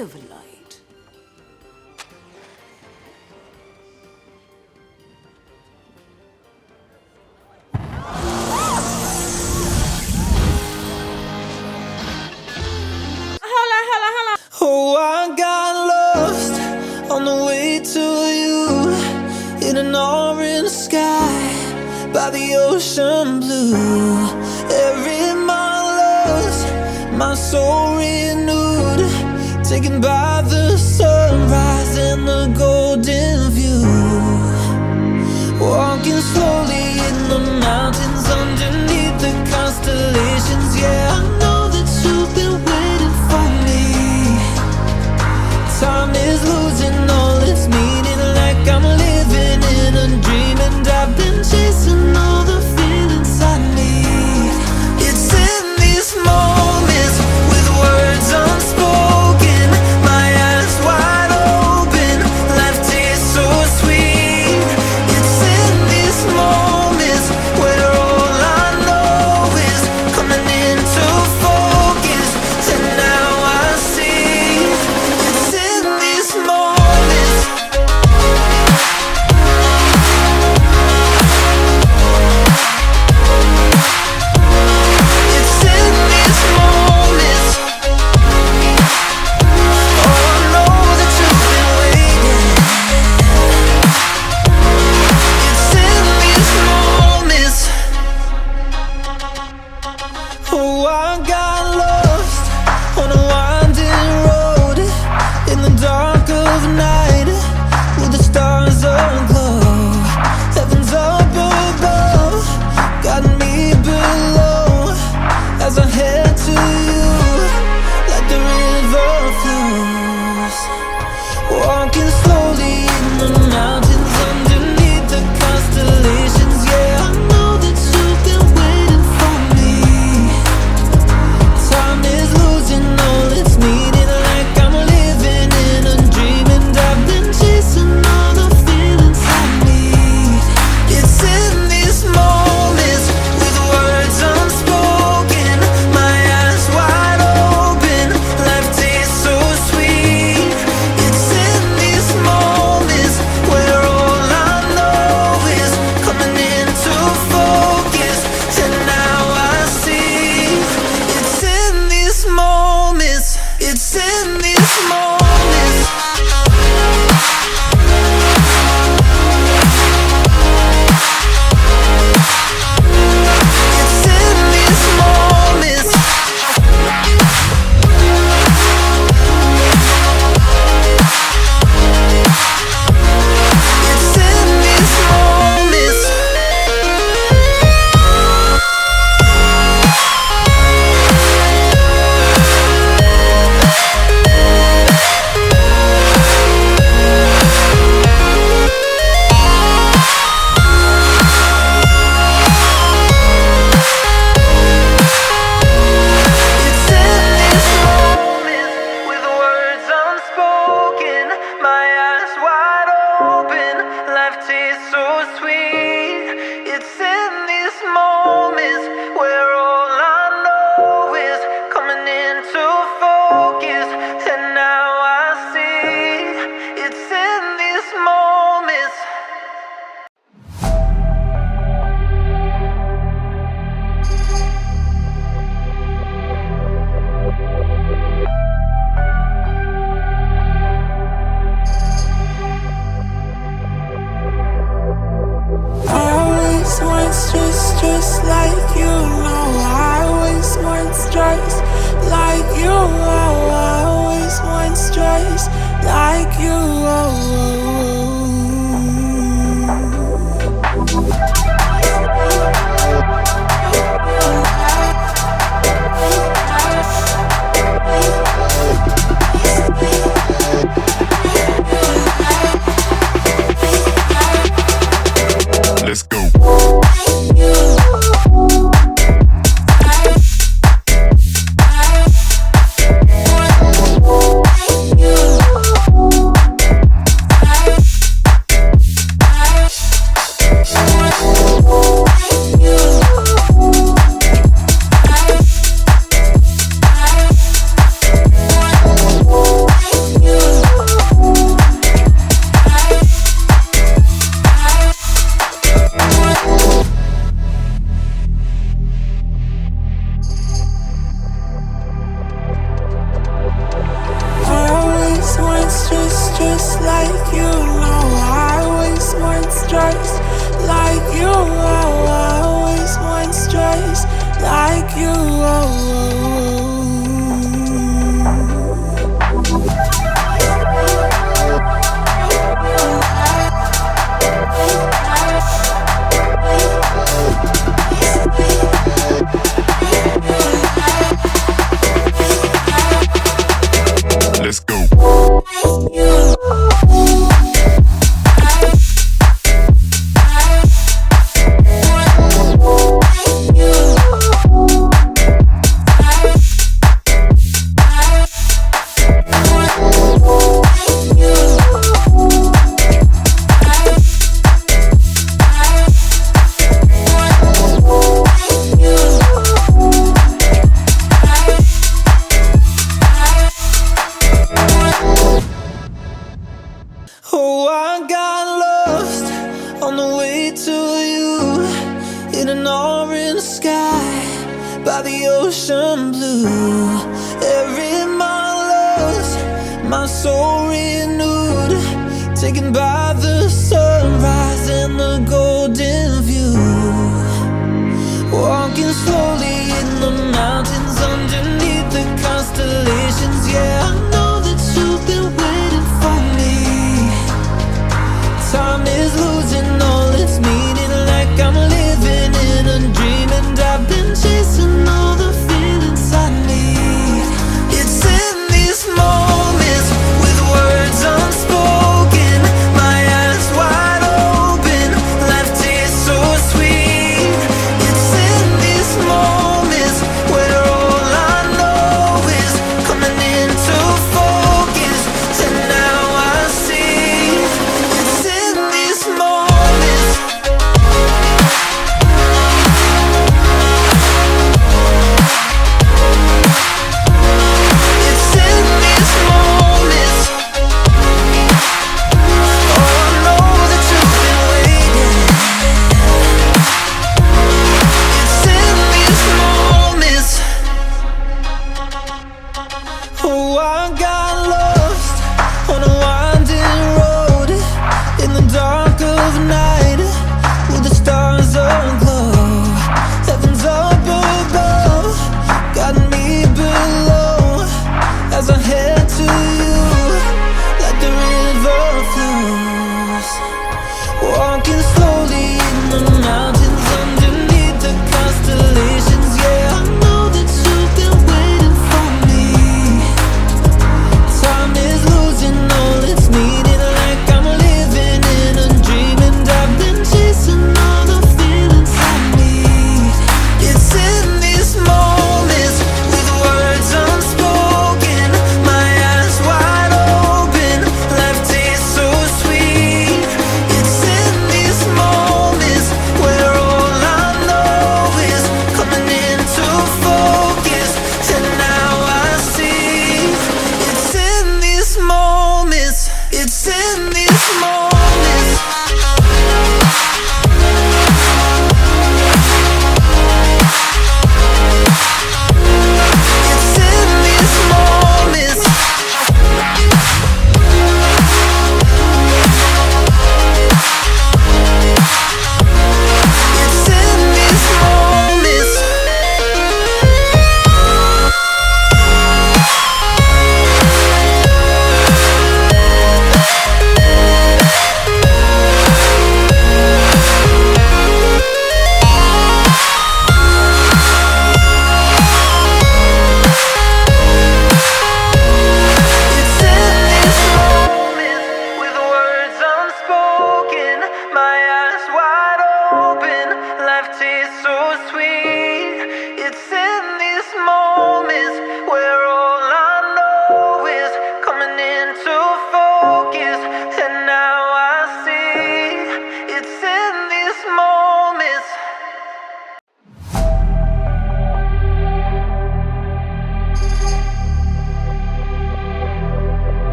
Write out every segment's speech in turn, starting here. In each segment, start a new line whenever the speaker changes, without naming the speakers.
of light.
Oh, I got lost on the way to you in an orange sky by the ocean blue. Every mile lost, my soul renewed, taken by the sunrise and the golden view. Walking slowly in the mountains underneath the constellations. Yeah, I know that you've been waiting for me. Time is losing all its meaning, like I'm living in a dream, and I've been chasing all the feelings I need. It's in these moments with words unspoken, my eyes wide open, life tastes so sweet. It's in these moments where all I know is coming into focus, and now I see. It's in these moments. It's in these moments. Oh, I know that you've been waiting. It's in these moments. Oh, I got lost on a winding road in the dark of night with the stars aglow. Heaven's up above, got me below as I head to you like the river flows. Walking slowly in the mountains underneath the constellations. Yeah, I know that you've been waiting for me. Time is losing all its meaning, like I'm living in a dream, and I've been chasing all the feelings I need. It's in these moments with words unspoken, my eyes wide open, life tastes so sweet. It's in these moments where all I know is coming into focus, and now I see. It's in these moments. It's in these moments. It's in these moments. It's in these moments. It's in these moments with words unspoken, my eyes wide open, life tastes so sweet. It's in these moments where all I know is coming into focus, and now I see. It's in these moments.
I always want stress, just like you know. I always want stress, like you know. I always like you. I always want stress like you. I always want stress like you.
Let's go.
Oh, I got lost on the way to you in an orange sky by the ocean blue. Every mile lost, my soul renewed, taken by the sunrise and the golden view. Walking slowly in the mountains underneath the constellations. Yeah, I know that you've been waiting for me. Time is losing all its meaning, like I'm living in a dream, and I've been chasing all the feelings I need. It's in these moments with words unspoken, my eyes wide open, life tastes so sweet. It's in these moments where all I know is coming into focus, and now I see. It's in these moments. It's in these moments. Oh, I know that you've been waiting. It's in these moments. Oh, I got lost on a winding road in the dark of night with the stars aglow. Heaven's up above, got me below as I head to you like the river flows. Walking slowly in the mountains underneath the constellations. Yeah, I know that you've been waiting for me.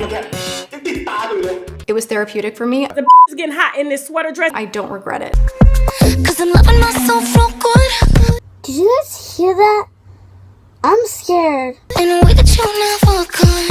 เมื่อกี้ยังติดตาอยู่เลย
It was therapeutic for me.
The is getting hot in this sweater dress.
I don't regret it.
Cause I'm loving myself real good.
Did you guys hear that? I'm scared.
In a way that you never could.